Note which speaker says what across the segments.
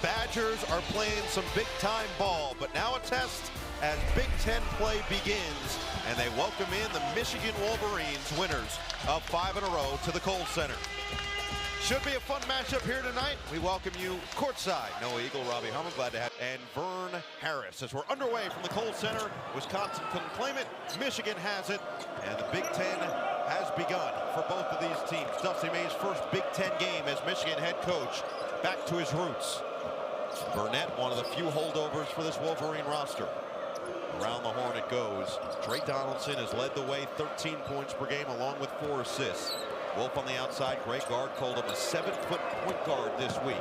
Speaker 1: Badgers are playing some big-time ball, but now a test as Big Ten play begins, and they welcome in the Michigan Wolverines, winners of 5 in a row, to the Kohl Center. Should be a fun matchup here tonight. We welcome you courtside. Noah Eagle, Robbie Hummel, glad to have, and Vern Harris. As we're underway from the Kohl Center, Wisconsin couldn't claim it, Michigan has it, and the Big Ten has begun for both of these teams. Dusty May's first Big Ten game as Michigan head coach, back to his roots. Burnett, one of the few holdovers for this Wolverine roster. Around the horn it goes. Trey Donaldson has led the way, 13 points per game along with 4 assists. Wolf on the outside, great guard, called him a 7-foot point guard this week.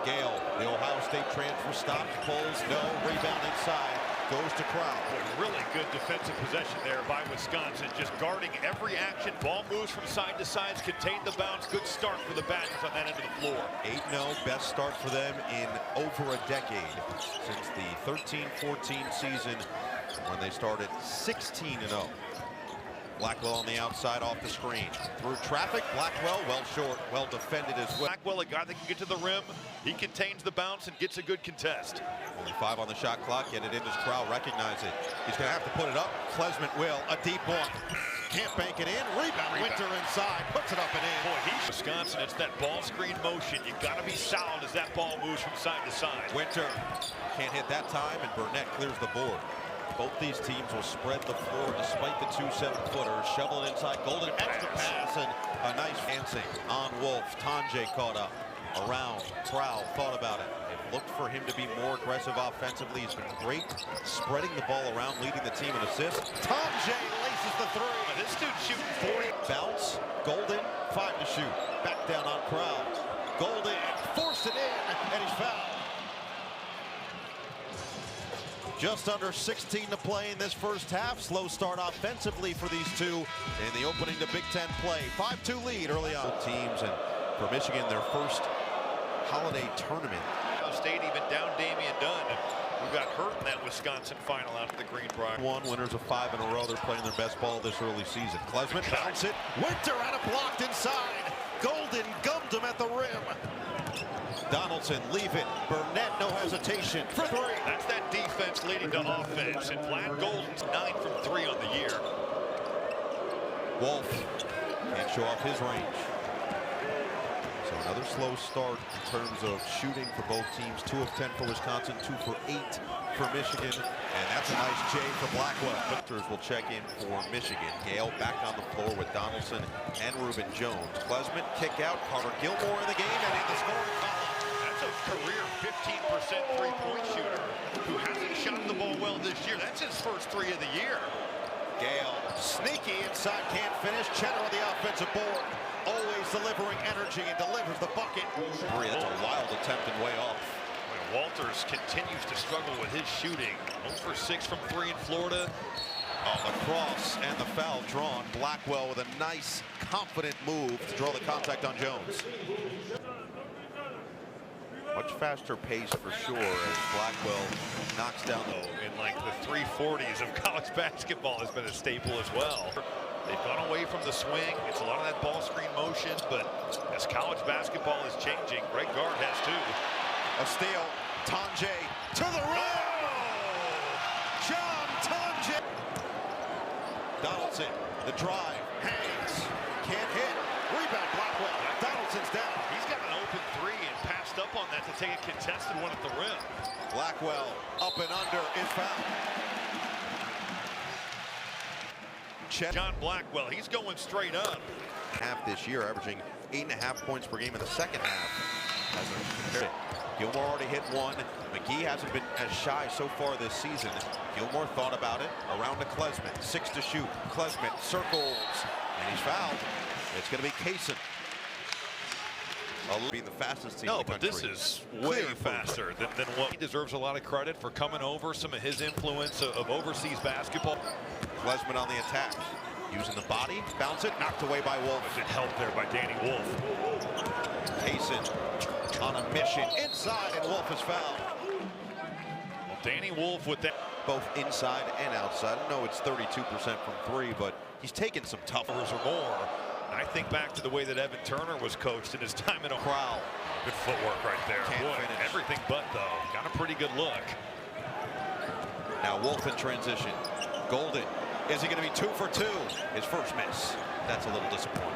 Speaker 1: Gale, the Ohio State transfer, stops, pulls, no, rebound inside, goes to Crowell.
Speaker 2: Really good defensive possession there by Wisconsin, just guarding every action. Ball moves from side to side, contained the bounce. Good start for the Badgers on that end of the floor.
Speaker 1: 8-0, best start for them in over a decade, since the 13-14 season when they started 16-0. Blackwell on the outside off the screen. Through traffic, Blackwell well short, well defended as well.
Speaker 2: Blackwell, a guy that can get to the rim. He contains the bounce and gets a good contest.
Speaker 1: Only 5 on the shot clock, get it in as Crowell recognize it. He's gonna have to put it up. Klesmit will, a deep one. Can't bank it in, rebound. Winter inside, puts it up and in.
Speaker 2: Boy, he's Wisconsin, it's that ball screen motion. You gotta be solid as that ball moves from side to side.
Speaker 1: Winter can't hit that time, and Burnett clears the board. Both these teams will spread the floor despite the 2 7-footers. Shovel it inside. Golden extra pass and a nice dancing on Wolf. Tonje caught up. Around. Crowell thought about it. It looked for him to be more aggressive offensively. He's been great spreading the ball around, leading the team in assists. Tonje laces the 3.
Speaker 2: This dude's shooting 40.
Speaker 1: Bounce. Golden, 5 to shoot. Back down on Crowell. Golden forced it in, and he's fouled. Just under 16 to play in this first half. Slow start offensively for these two in the opening to Big Ten play. 5-2 lead early on. Teams, and for Michigan, their first holiday tournament.
Speaker 2: Ohio State even down Damian Dunn, who got hurt in that Wisconsin final out at the Greenbrier.
Speaker 1: Winners of 5 in a row. They're playing their best ball this early season. Klesmit bounce it. Winter had it blocked inside. Golden gummed him at the rim. Donaldson, leave it. Burnett, no hesitation for 3.
Speaker 2: That's that defense leading to offense. And Vlad Golden's 9 from 3 on the year.
Speaker 1: Wolf can't show off his range. So another slow start in terms of shooting for both teams. 2 of 10 for Wisconsin, 2 for 8 for Michigan. And that's a nice J for Blackwell. Victors will check in for Michigan. Gale back on the floor with Donaldson and Reuben Jones. Klesmit kick out. Carter Gilmore in the game and in the scoring column.
Speaker 2: That's a career 15% three-point shooter who hasn't shot the ball well this year. That's his first 3 of the year.
Speaker 1: Gale, sneaky inside, can't finish. Cheddar on the offensive board. Always delivering energy and delivers the bucket. 3, that's a wild attempt and way off.
Speaker 2: Walters continues to struggle with his shooting. 0 for 6 from 3 in Florida.
Speaker 1: Oh, the cross and the foul drawn. Blackwell with a nice, confident move to draw the contact on Jones. Much faster pace for sure as Blackwell knocks down
Speaker 2: in like the 340s of college basketball has been a staple as well. They've gone away from the swing. It's a lot of that ball screen motion, but as college basketball is changing, Greg Gard has too.
Speaker 1: A steal. Tonje to the rim. John Tonje. Donaldson, the drive, hangs, can't hit. Rebound, Blackwell. Donaldson's down.
Speaker 2: He's got an open 3 and passed up on that to take a contested one at the rim.
Speaker 1: Blackwell up and under is fouled.
Speaker 2: John Blackwell, he's going straight up.
Speaker 1: Half this year, averaging 8.5 points per game in the second half. Gilmore already hit 1. McGee hasn't been as shy so far this season. Gilmore thought about it. Around to Klesmit. 6 to shoot. Klesmit circles. And he's fouled. It's going to be Kaysen. Being the fastest team in the country.
Speaker 2: But this is way faster than what he deserves. A lot of credit for coming over, some of his influence of overseas basketball.
Speaker 1: Klesmit on the attack. Using the body. Bounce it. Knocked away by Wolf.
Speaker 2: Good help there by Danny Wolf.
Speaker 1: Kaysen on a mission inside, and Wolf is fouled.
Speaker 2: Well, Danny Wolf with that.
Speaker 1: Both inside and outside. I know it's 32% from 3, but he's taken some toughers
Speaker 2: or more. I think back to the way that Evan Turner was coached in his time in Ohio.
Speaker 1: Crowell.
Speaker 2: Good footwork right there.
Speaker 1: Can't
Speaker 2: Boy,
Speaker 1: finish.
Speaker 2: everything but, though. Got a pretty good look.
Speaker 1: Now Wolf in transition. Golden. Is he going to be 2 for 2? His first miss. That's a little disappointing.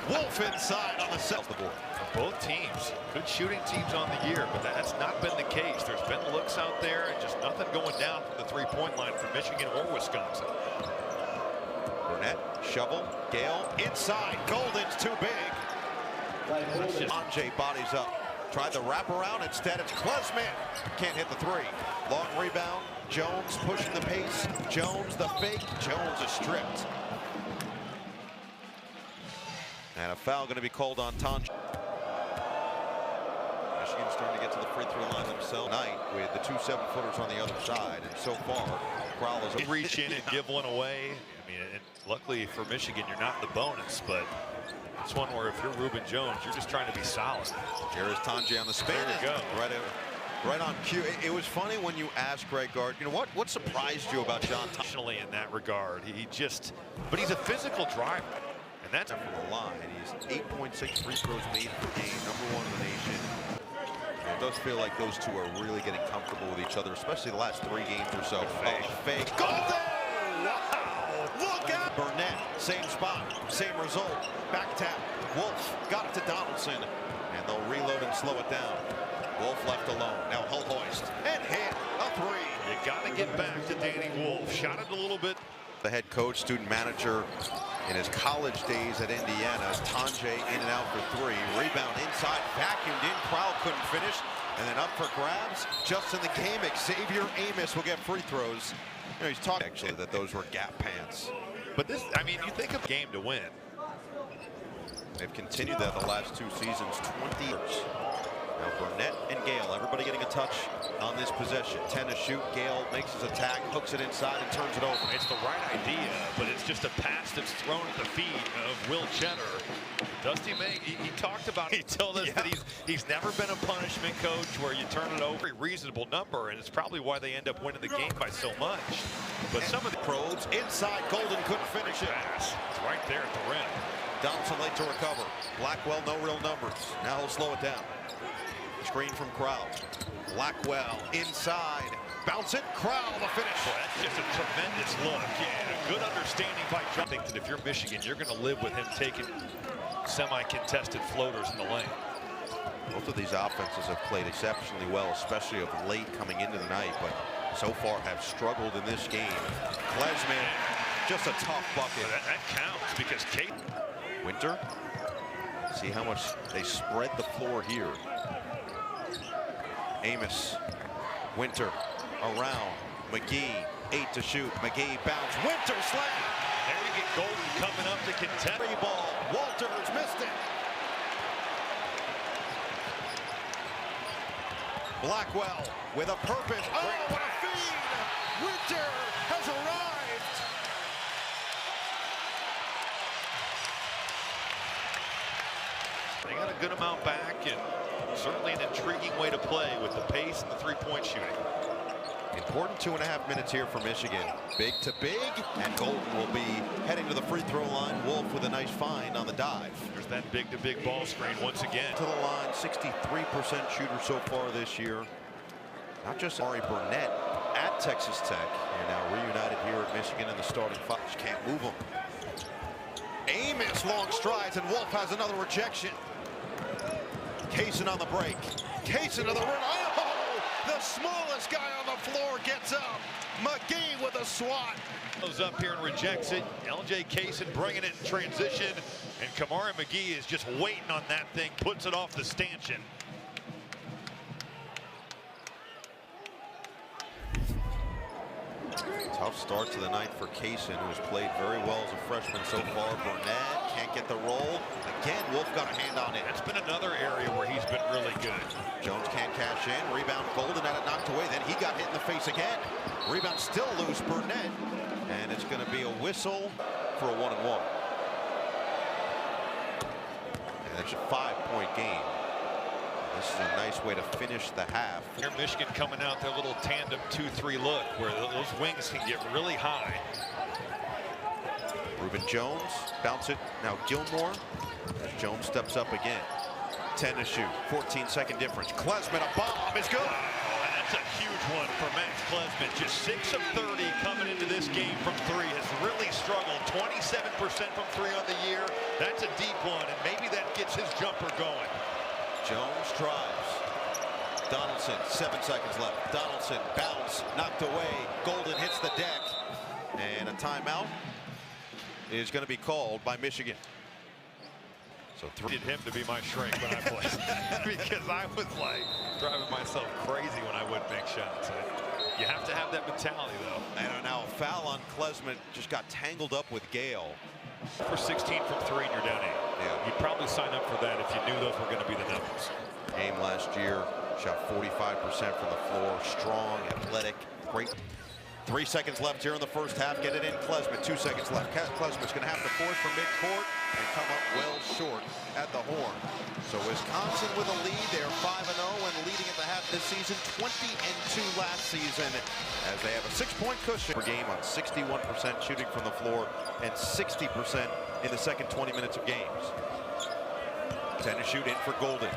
Speaker 1: Wolf inside on the south board.
Speaker 2: Both teams, good shooting teams on the year, but that's not been the case. There's been looks out there and just nothing going down from the three-point line for Michigan or Wisconsin.
Speaker 1: Burnett, shovel, Gale, inside. Golden's too big. Anje bodies up. Tried the wraparound. Instead, it's Klesman. Can't hit the three. Long rebound. Jones pushing the pace. Jones the fake. Jones is stripped. And a foul going to be called on Tonje. Michigan's starting to get to the free throw line themselves tonight with the 2 7-footers on the other side. And so far, Crowell is
Speaker 2: reach in and give one away. I mean, and luckily for Michigan, you're not in the bonus, but it's one where if you're Reuben Jones, you're just trying to be solid.
Speaker 1: Here is Tonje on the spin.
Speaker 2: There you go.
Speaker 1: Right on cue. It was funny when you asked Greg Gard, you know what surprised you about John Tonje?
Speaker 2: In that regard, but he's a physical driver. And that's
Speaker 1: from the line. He's 8.6 free throws made per game, #1 in the nation. And it does feel like those two are really getting comfortable with each other, especially the last 3 games or so. Fake. Golden! Wow! Look out! Burnett, same spot, same result. Back tap. Wolf got it to Donaldson, and they'll reload and slow it down. Wolf left alone. Now Holthoist and hit a 3.
Speaker 2: You got to get back to Danny Wolf. Shot it a little bit.
Speaker 1: The head coach, student manager in his college days at Indiana. Tonje in and out for 3. Rebound inside, vacuumed in. Crowell couldn't finish. And then up for grabs. Just in the game, Xavier Amos will get free throws. You know, he's talking actually that those were gap pants.
Speaker 2: But this, I mean, you think of game to win.
Speaker 1: They've continued that the last 2 seasons, 20 years. Now Burnett and Gale, everybody getting a touch on this possession. 10 to shoot. Gale makes his attack, hooks it inside, and turns it over.
Speaker 2: It's the right idea, but it's just a pass that's thrown at the feet of Will Cheddar. Dusty May, he talked about it. He told us that he's never been a punishment coach where you turn it over a reasonable number, and it's probably why they end up winning the game by so much. But some of the
Speaker 1: probes inside, Golden couldn't finish it.
Speaker 2: Pass. It's right there at the rim.
Speaker 1: Donaldson late to recover. Blackwell, no real numbers. Now he'll slow it down. Screen from Crowell. Blackwell inside. Bounce it. Crowell the finish.
Speaker 2: Boy, that's just a tremendous look. Yeah, a good understanding by John. I think that if you're Michigan, you're going to live with him taking semi-contested floaters in the lane.
Speaker 1: Both of these offenses have played exceptionally well, especially of late coming into the night, but so far have struggled in this game. Klesman, just a tough bucket.
Speaker 2: That counts because Kate.
Speaker 1: Winter. See how much they spread the floor here. Amos, Winter, around, McGee, 8 to shoot, McGee bounce, Winter slam!
Speaker 2: There you get Golden coming up to contest.
Speaker 1: Free ball, Walters missed it. Blackwell with a purpose, oh what a feed! Winter has arrived!
Speaker 2: They got a good amount back and certainly an intriguing way to play with the pace and the three-point shooting.
Speaker 1: Important 2.5 minutes here for Michigan. Big to big, and Golden will be heading to the free throw line. Wolf with a nice find on the dive.
Speaker 2: There's that big to big ball screen once again.
Speaker 1: To the line, 63% shooter so far this year. Not just Ari Burnett at Texas Tech, and now reunited here at Michigan in the starting five. Just can't move him. Amos long strides, and Wolf has another rejection. Kaysen on the break. Kaysen to the rim. Oh, the smallest guy on the floor gets up. McGee with a swat.
Speaker 2: Goes up here and rejects it. LJ Kaysen bringing it in transition, and Kamari McGee is just waiting on that thing. Puts it off the stanchion.
Speaker 1: Tough start to the night for Kaysen, who has played very well as a freshman so far. Burnett can't get the roll. Again, Wolf got a hand on it.
Speaker 2: That's been another area where he's been really good.
Speaker 1: Jones can't cash in. Rebound Golden had it knocked away. Then he got hit in the face again. Rebound still loose, Burnett. And it's going to be a whistle for a 1-and-1. And it's a 5-point game. This is a nice way to finish the half.
Speaker 2: Here Michigan coming out their little tandem 2-3 look where those wings can get really high.
Speaker 1: Reuben Jones, bounce it, now Gilmore, as Jones steps up again. 10 to shoot, 14-second difference. Klesmit, a bomb is good.
Speaker 2: And that's a huge one for Max Klesmit. Just 6 of 30 coming into this game from three. Has really struggled. 27% from three on the year. That's a deep one, and maybe that gets his jumper going.
Speaker 1: Jones drives. Donaldson, 7 seconds left. Donaldson, bounce, knocked away. Golden hits the deck. And a timeout is going to be called by Michigan. So
Speaker 2: Needed him to be my shrink when I played because I was like driving myself crazy when I wouldn't make shots. You have to have that mentality, though.
Speaker 1: And now a foul on Klesmit, just got tangled up with Gale.
Speaker 2: For 16 from three and you're down 8.
Speaker 1: Yeah.
Speaker 2: You'd probably sign up for that if you knew those were going to be the numbers.
Speaker 1: Game last year, shot 45% from the floor, strong, athletic, great. 3 seconds left here in the first half. Get it in, Klesmit. 2 seconds left. Klesmit's going to have to force from midcourt and come up well short at the horn. So Wisconsin with a lead. They're 5-0 and leading at the half this season. 20-2 last season, as they have a 6-point cushion per game on 61% shooting from the floor and 60% in the second 20 minutes of games. 10 to shoot in for Golden.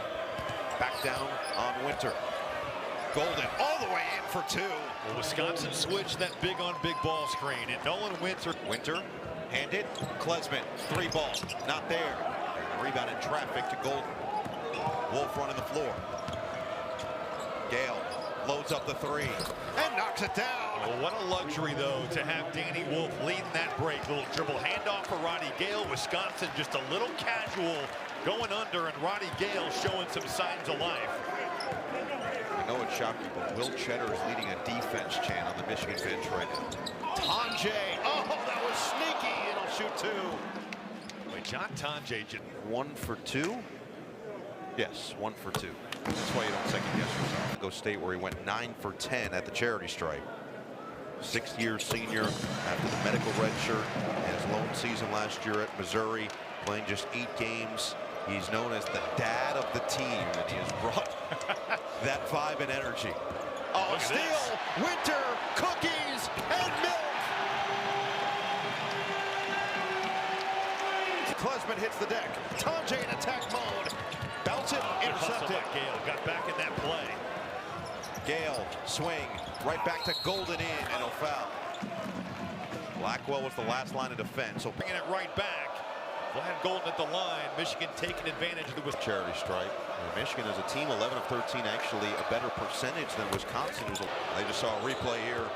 Speaker 1: Back down on Winter. Golden all the way in for 2.
Speaker 2: Well, Wisconsin switched that big on big ball screen, and Nolan Winter.
Speaker 1: Winter, handed, Klesmit, 3 ball, not there. Rebound in traffic to Golden. Wolf running the floor. Gale loads up the 3 and knocks it down.
Speaker 2: Well, what a luxury, though, to have Danny Wolf leading that break. Little dribble handoff for Roddy Gale. Wisconsin just a little casual going under, and Roddy Gale showing some signs of life.
Speaker 1: I know it's shocking, but Will Cheddar is leading a defense chant on the Michigan bench right now. Tonje, oh, that was sneaky. It'll shoot 2.
Speaker 2: Wait, John Tonje.
Speaker 1: 1 for 2? Yes, 1 for 2. That's why you don't second guess yourself. Go State, where he went 9 for 10 at the charity stripe. 6th-year senior after the medical red shirt and his lone season last year at Missouri, playing just 8 games. He's known as the dad of the team, and he has brought that vibe and energy. Oh, steal, Winter, cookies, and milk. Klesmit hits the deck. Tonje in attack mode. Bounce it, intercepted.
Speaker 2: Gale got back in that play.
Speaker 1: Gale, swing, right back to Golden in, and no foul. Blackwell was the last line of defense. So
Speaker 2: bringing it right back. Vlad Golden at the line. Michigan taking advantage of the
Speaker 1: charity stripe. Michigan as a team, 11 of 13, actually a better percentage than Wisconsin. They just saw a replay here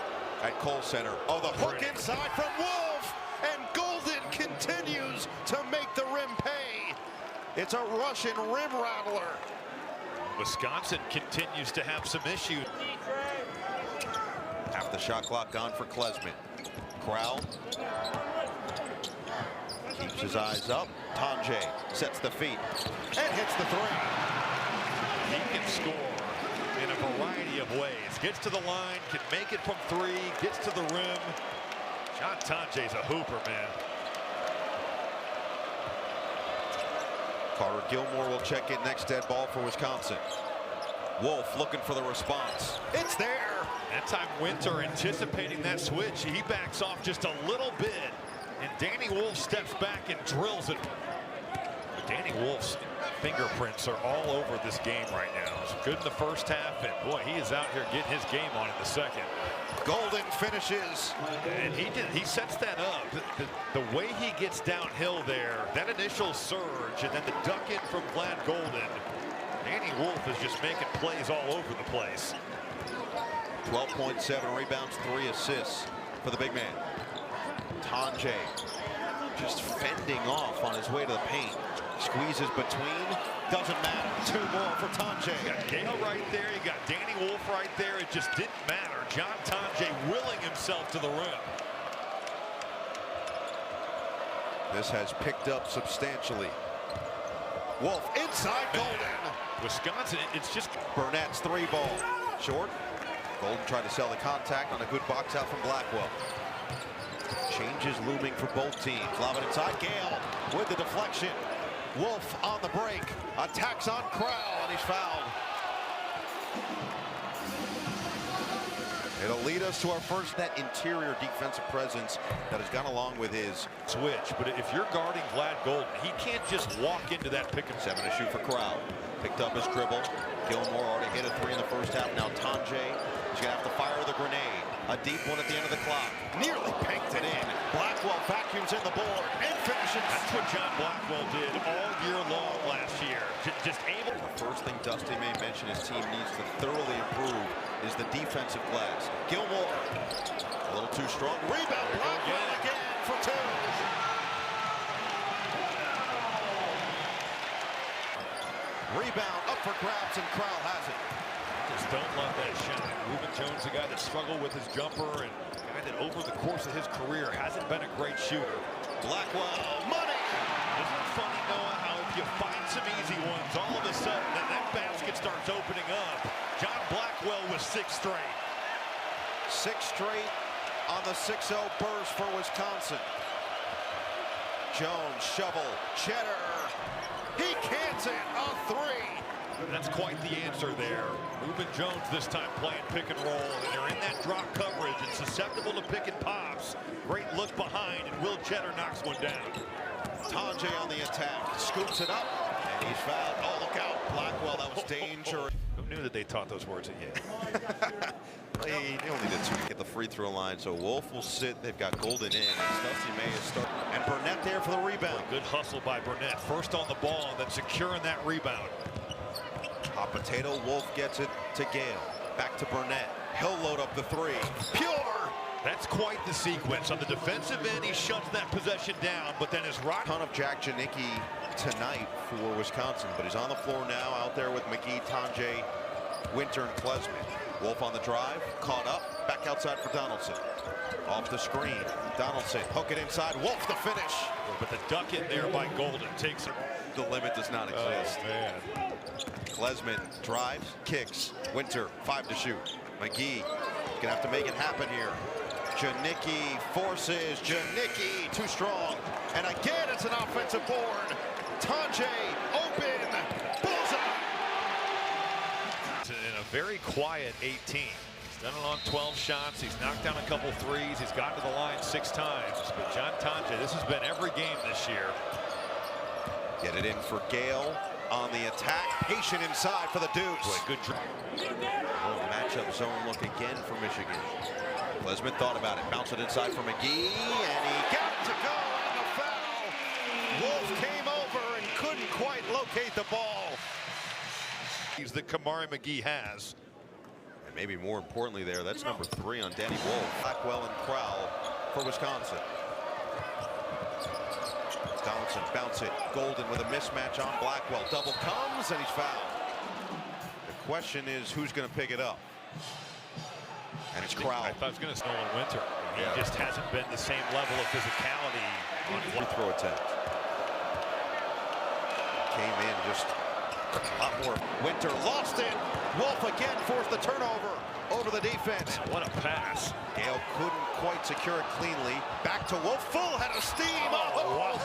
Speaker 1: at Kohl Center. Oh, the hook inside from Wolf, and Golden continues to make the rim pay. It's a Russian rim rattler.
Speaker 2: Wisconsin continues to have some issues.
Speaker 1: Half the shot clock gone for Klesmit. Crowell keeps his eyes up. Tonje sets the feet and hits the 3.
Speaker 2: He can score in a variety of ways. Gets to the line, can make it from 3, gets to the rim. John Tonje's a hooper, man.
Speaker 1: Carter Gilmore will check in next dead ball for Wisconsin. Wolf looking for the response. It's there.
Speaker 2: That time Winter anticipating that switch. He backs off just a little bit. And Danny Wolf steps back and drills it. But Danny Wolf's fingerprints are all over this game right now. It's good in the first half, and boy, he is out here getting his game on in the second.
Speaker 1: Golden finishes.
Speaker 2: And he sets that up. The way he gets downhill there, that initial surge, and then the duck in from Vlad Golden. Danny Wolf is just making plays all over the place.
Speaker 1: 12.7 rebounds, 3 assists for the big man. Tonje just fending off on his way to the paint. Squeezes between, doesn't matter. 2 more for Tonje.
Speaker 2: You got Gale right there, you got Danny Wolf right there. It just didn't matter. John Tonje willing himself to the rim.
Speaker 1: This has picked up substantially. Wolf inside Golden.
Speaker 2: Wisconsin, it's just
Speaker 1: Burnett's 3 ball. Short. Golden tried to sell the contact on a good box out from Blackwell. Changes looming for both teams. Lob it inside. Gale with the deflection. Wolf on the break. Attacks on Crowell, and he's fouled. It'll lead us to our first, that interior defensive presence that has gone along with his
Speaker 2: switch. But if you're guarding Vlad Golden, he can't just walk into that pick and
Speaker 1: 7 to shoot for Crowell. Picked up his dribble. Gilmore already hit a 3 in the first half. Now Tonje is going to have to fire the grenade. A deep one at the end of the clock. Nearly pegged it in. Blackwell vacuums in the board and finishes.
Speaker 2: That's what John Blackwell did all year long last year. Just able.
Speaker 1: The first thing Dusty may mention his team needs to thoroughly improve is the defensive glass. Gilmore, a little too strong. Rebound, Blackwell again for 2. Rebound up for grabs, and Crowell has it.
Speaker 2: Just don't love that shot. Reuben Jones, the guy that struggled with his jumper, and a guy that over the course of his career hasn't been a great shooter.
Speaker 1: Blackwell, money!
Speaker 2: Isn't it funny, Noah, how if you find some easy ones, all of a sudden that basket starts opening up. John Blackwell with 6 straight.
Speaker 1: 6 straight on the 6-0 burst for Wisconsin. Jones, shovel, Cheddar. He cans it, a 3.
Speaker 2: That's quite the answer there. Reuben Jones this time playing pick and roll, and they're in that drop coverage and susceptible to pick and pops. Great look behind, and Will Cheddar knocks one down.
Speaker 1: Tonje on the attack, scoops it up, and he's fouled. Oh, look out, Blackwell, that was danger.
Speaker 2: Who knew that they taught those words at Yale?
Speaker 1: He only did 2 to get the free throw line, so Wolf will sit. They've got Golden in, and Dusty May is starting. And Burnett there for the rebound.
Speaker 2: Good hustle by Burnett. First on the ball, and then securing that rebound.
Speaker 1: Hot potato, Wolf gets it to Gale. Back to Burnett. He'll load up the 3. Pure!
Speaker 2: That's quite the sequence. On the defensive end, he shuts that possession down, but then his rock.
Speaker 1: Ton of Jack Janicki tonight for Wisconsin, but he's on the floor now out there with McGee, Tonje, Winter, and Klesmit. Wolf on the drive, caught up, back outside for Donaldson. Off the screen, Donaldson, hook it inside, Wolf the finish.
Speaker 2: But the duck in there by Golden takes it.
Speaker 1: The limit does not exist.
Speaker 2: Oh, man.
Speaker 1: Klesmit drives, kicks, Winter, 5 to shoot. McGee gonna have to make it happen here. Janicki forces, Janicki too strong. And again, it's an offensive board. Tonje open, bullseye.
Speaker 2: In a very quiet 18. He's done it on 12 shots. He's knocked down a couple threes. He's gotten to the line 6 times. But John Tonje, this has been every game this year.
Speaker 1: Get it in for Gale on the attack. Patient inside for the Dukes.
Speaker 2: Boy, good drive.
Speaker 1: Matchup zone look again for Michigan. Klesmit thought about it. Bounce it inside for McGee, and he got it to go on the foul. Wolf came over and couldn't quite locate the ball.
Speaker 2: He's the Kamari McGee has.
Speaker 1: And maybe more importantly there, that's number 3 on Danny Wolf. Blackwell and Crowell for Wisconsin. Donaldson bounce it. Golden with a mismatch on Blackwell. Double comes and he's fouled. The question is who's going to pick it up? And it's Crowell.
Speaker 2: I thought it was going to Nolan Winter. He
Speaker 1: Yeah.
Speaker 2: just hasn't been the same level of physicality.
Speaker 1: Free throw attempt. Came in just a lot more. Winter lost it. Wolf again forced the turnover over the defense.
Speaker 2: Man, what a pass.
Speaker 1: Gale couldn't quite secure it cleanly. Back to Wolf. Full head of steam.
Speaker 2: Oh, wow.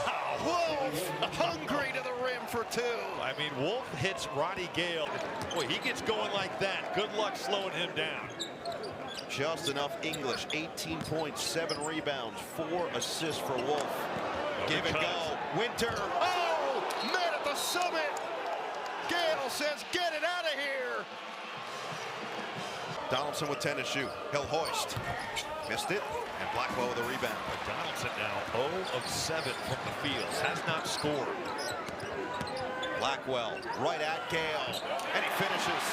Speaker 1: Wolf hungry to the rim for 2.
Speaker 2: I mean, Wolf hits Roddy Gale. Boy, he gets going like that. Good luck slowing him down.
Speaker 1: Just enough English. 18 points, 7 rebounds, 4 assists for Wolf. Give and go. Winter. Oh, man at the summit. Gale says, get it out of here. Donaldson with 10 to shoot. He'll hoist. Missed it. And Blackwell with a rebound.
Speaker 2: But Donaldson now 0 of 7 from the field. Has not scored.
Speaker 1: Blackwell right at Gale. And he finishes.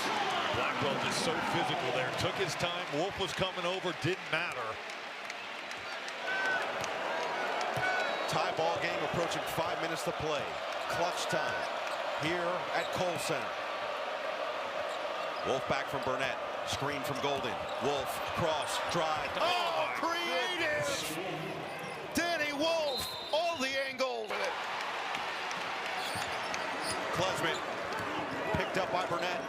Speaker 2: Blackwell just so physical there. Took his time. Wolf was coming over. Didn't matter.
Speaker 1: Tie ball game approaching 5 minutes to play. Clutch time here at Kohl Center. Wolf back from Burnett. Screen from Golden. Wolf cross drive. Oh, creative! Danny Wolf, all the angles. Klesmit picked up by Burnett.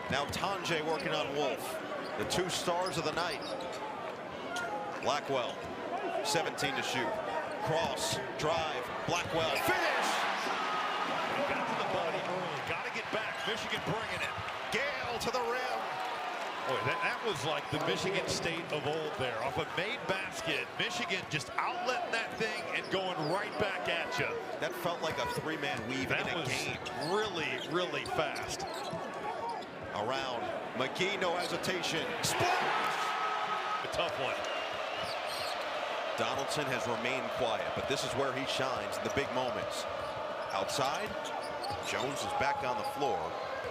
Speaker 1: Now Tonje working on Wolf. The 2 stars of the night. Blackwell, 17 to shoot. Cross, drive, Blackwell, finish!
Speaker 2: He got to the body early. Got to get back. Michigan bringing it.
Speaker 1: Gale to the rim.
Speaker 2: Boy, that was like the Michigan State of old there. Off a made basket, Michigan just outletting that thing and going right back at you.
Speaker 1: That felt like a three-man weave in a game.
Speaker 2: Really, really fast.
Speaker 1: Around. McGee, no hesitation. Splash!
Speaker 2: A tough one.
Speaker 1: Donaldson has remained quiet, but this is where he shines in the big moments. Outside, Jones is back on the floor.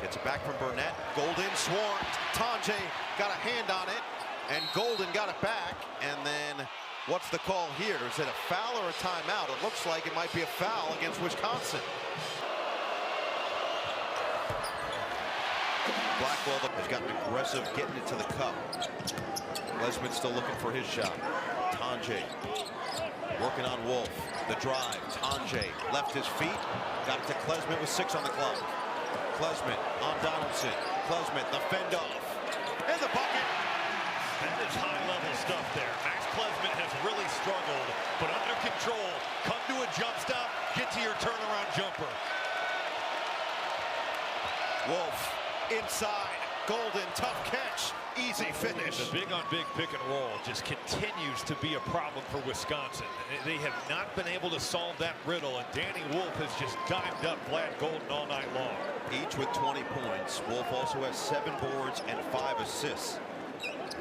Speaker 1: Gets it back from Burnett. Golden swarmed. Tonje got a hand on it, and Golden got it back. And then, what's the call here? Is it a foul or a timeout? It looks like it might be a foul against Wisconsin. Blackwell has gotten aggressive getting it to the cup. Klesmit still looking for his shot. Tonje working on Wolf. The drive. Tonje left his feet. Got it to Klesmit with 6 on the clock. Klesmit on Donaldson. Klesmit, the fend off. And the bucket.
Speaker 2: That is high-level stuff there. Max Klesmit has really struggled, but under control. Come to a jump stop, get to your turnaround jumper.
Speaker 1: Wolf inside. Golden, tough catch. Easy finish.
Speaker 2: The big-on-big pick and roll just continues to be a problem for Wisconsin. They have not been able to solve that riddle, and Danny Wolf has just dimed up Vlad Golden all night long.
Speaker 1: Each with 20 points. Wolf also has 7 boards and 5 assists.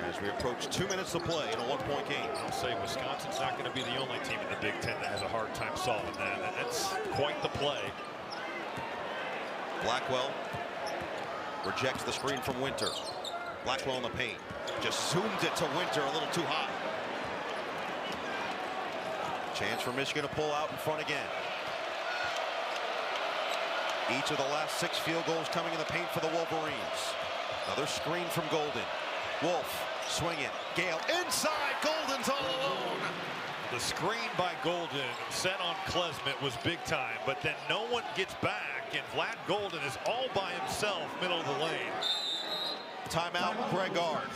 Speaker 1: As we approach 2 minutes to play in a one-point game.
Speaker 2: I'll say Wisconsin's not going to be the only team in the Big Ten that has a hard time solving that. That's quite the play.
Speaker 1: Blackwell rejects the screen from Winter. Blackwell in the paint. Just zoomed it to Winter a little too high. Chance for Michigan to pull out in front again. Each of the last 6 field goals coming in the paint for the Wolverines. Another screen from Golden. Wolf swinging. Gale inside. Golden's all alone.
Speaker 2: The screen by Golden set on Klesmit was big time, but then no one gets back, and Vlad Golden is all by himself, middle of the lane.
Speaker 1: Timeout, Greg Gard.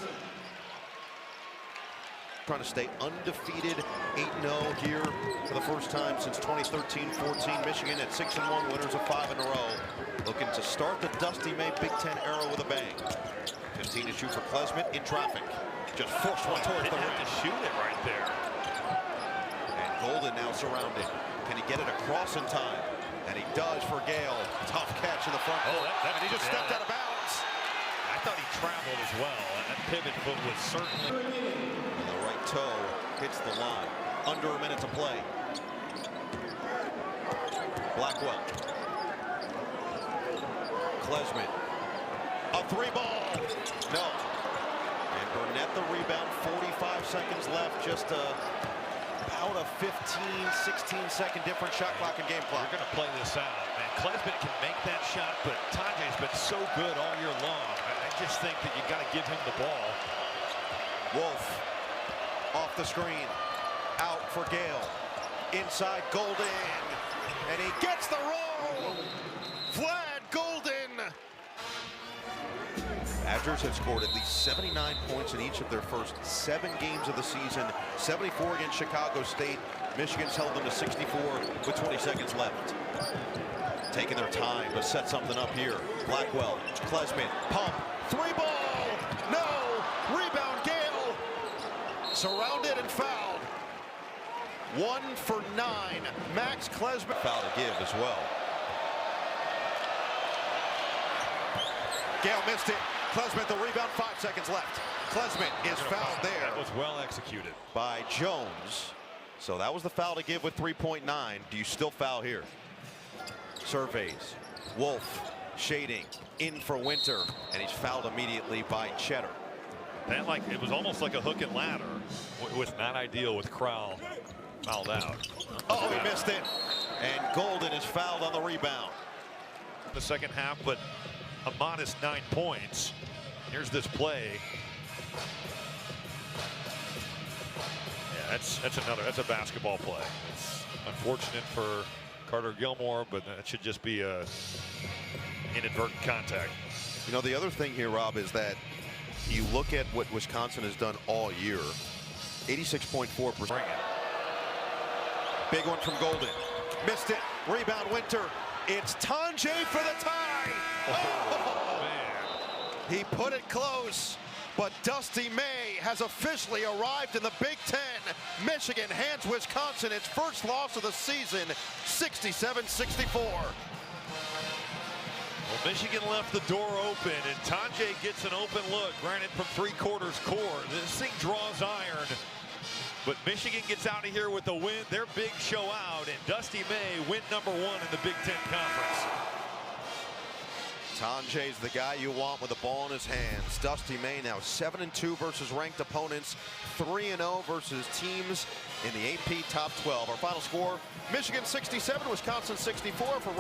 Speaker 1: Trying to stay undefeated, 8-0 here for the first time since 2013-14. Michigan at 6-1, winners of 5 in a row. Looking to start the Dusty May Big Ten era with a bang. 15 to shoot for Klesmit in traffic. Just forced one towards the rim.
Speaker 2: Didn't have to shoot it right there.
Speaker 1: And Golden now surrounded. Can he get it across in time? And he does for Gale. Tough catch in the front court. And he just stepped out of bounds.
Speaker 2: I thought he traveled as well. And that pivot foot was certainly...
Speaker 1: And the right toe hits the line. Under a minute to play. Blackwell. Klesmit. A 3-ball. No. And Burnett the rebound. 45 seconds left. Just about a 15, 16-second different shot clock and game clock.
Speaker 2: We're going to play this out. Man, Klesmit can make that shot, but Tonje's been so good all year long. I just think that you got to give him the ball.
Speaker 1: Wolf off the screen. Out for Gale. Inside Golden. And he gets the roll. Vlad Golden. Badgers have scored at least 79 points in each of their first 7 games of the season. 74 against Chicago State. Michigan's held them to 64 with 20 seconds left. Taking their time to set something up here. Blackwell, Klesmit, pump, 3-ball. No, rebound Gale. Surrounded and fouled. 1 for 9. Max Klesmit. Foul to give as well. Gale missed it. Klesmit the rebound, 5 seconds left. Klesmit is fouled there.
Speaker 2: That was well executed.
Speaker 1: By Jones. So that was the foul to give with 3.9. Do you still foul here? Surveys. Wolf shading in for Winter. And he's fouled immediately by Cheddar.
Speaker 2: That it was almost like a hook and ladder. Was not ideal with Crowell fouled out.
Speaker 1: Oh, he missed it. And Golden is fouled on the rebound.
Speaker 2: The second half, but a modest 9 points. Here's this play. Yeah, that's a basketball play. It's unfortunate for Carter Gilmore, but that should just be a inadvertent contact.
Speaker 1: You know, the other thing here, Rob, is that you look at what Wisconsin has done all year. 86.4%. Big one from Golden. Missed it. Rebound Winter. It's Tonje for the tie.
Speaker 2: Oh, man.
Speaker 1: He put it close. But Dusty May has officially arrived in the Big Ten. Michigan hands Wisconsin its first loss of the season, 67-64.
Speaker 2: Well, Michigan left the door open, and Tonje gets an open look, granted from three-quarters core. This thing draws iron, but Michigan gets out of here with a win. Their big show out, and Dusty May win #1 in the Big Ten Conference.
Speaker 1: Tonje's the guy you want with the ball in his hands. Dusty May now 7-2 versus ranked opponents, 3-0 versus teams in the AP Top 12. Our final score, Michigan 67, Wisconsin 64 for